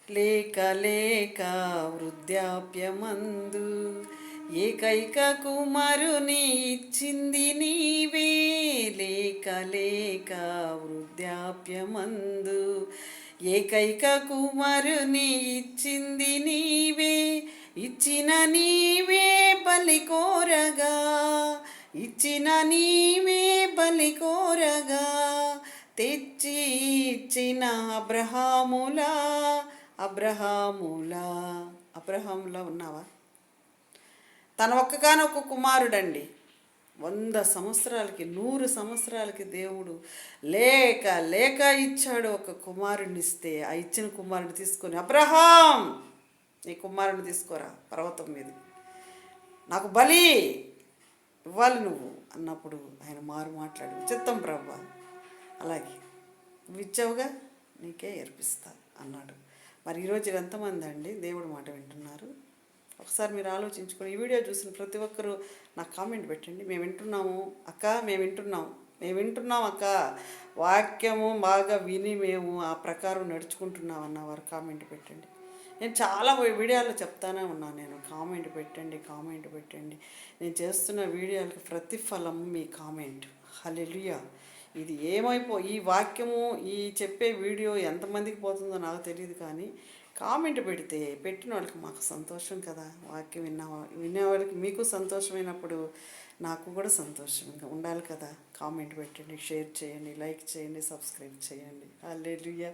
లేక లేక వృద్ధాప్యమందు ఏకైక కుమారుని ఇచ్చింది నీవే. లేక లేక వృద్ధాప్యమందు ఏకైక కుమారుని ఇచ్చింది నీవే. ఇచ్చిన నీవే బలి కోరగా, ఇచ్చిన నీవే బలి కోరగా, తెచ్చి ఇచ్చిన అబ్రహాములా అబ్రహాములా ఉన్నావా? తన ఒక్కగానొక్క కుమారుడండి. 100 సంవత్సరాలకి 100 సంవత్సరాలకి దేవుడు లేక లేక ఇచ్చాడు. ఒక కుమారుడిని ఇస్తే ఆ ఇచ్చిన కుమారుడిని తీసుకొని, అబ్రహాం నీ కుమారుడిని తీసుకోరా పర్వతం మీద, నాకు బలి ఇవ్వాలి నువ్వు అన్నప్పుడు ఆయన మాట్లాడు, చిత్తం ప్రభా, అలాగే నువ్వు ఇచ్చావుగా నీకే అర్పిస్తా అన్నాడు. మరి ఈరోజు ఎంతమంది అండి దేవుడి మాట వింటున్నారు? ఒకసారి మీరు ఆలోచించుకొని ఈ వీడియో చూసిన ప్రతి ఒక్కరూ నాకు కామెంట్ పెట్టండి. మేము వింటున్నాము అక్క, మేము వింటున్నాం అక్క, వాక్యము బాగా విని మేము ఆ ప్రకారం నడుచుకుంటున్నాం అన్నవారు కామెంట్ పెట్టండి. నేను చాలా వీడియోలో చెప్తానే ఉన్నాను, నేను కామెంట్ పెట్టండి. నేను చేస్తున్న వీడియోలకు ప్రతిఫలం మీ కామెంట్. హల్లెలూయా. ఇది ఈ వాక్యము ఈ చెప్పే వీడియో ఎంతమందికి పోతుందో నాకు తెలియదు, కానీ కామెంట్ పెట్టిన వాళ్ళకి మాకు సంతోషం కదా. వాక్యం వినేవాళ్ళకి మీకు సంతోషమైనప్పుడు నాకు కూడా సంతోషంగా ఉండాలి కదా. కామెంట్ పెట్టండి, షేర్ చేయండి, లైక్ చేయండి, సబ్స్క్రైబ్ చేయండి. హల్లెలూయా.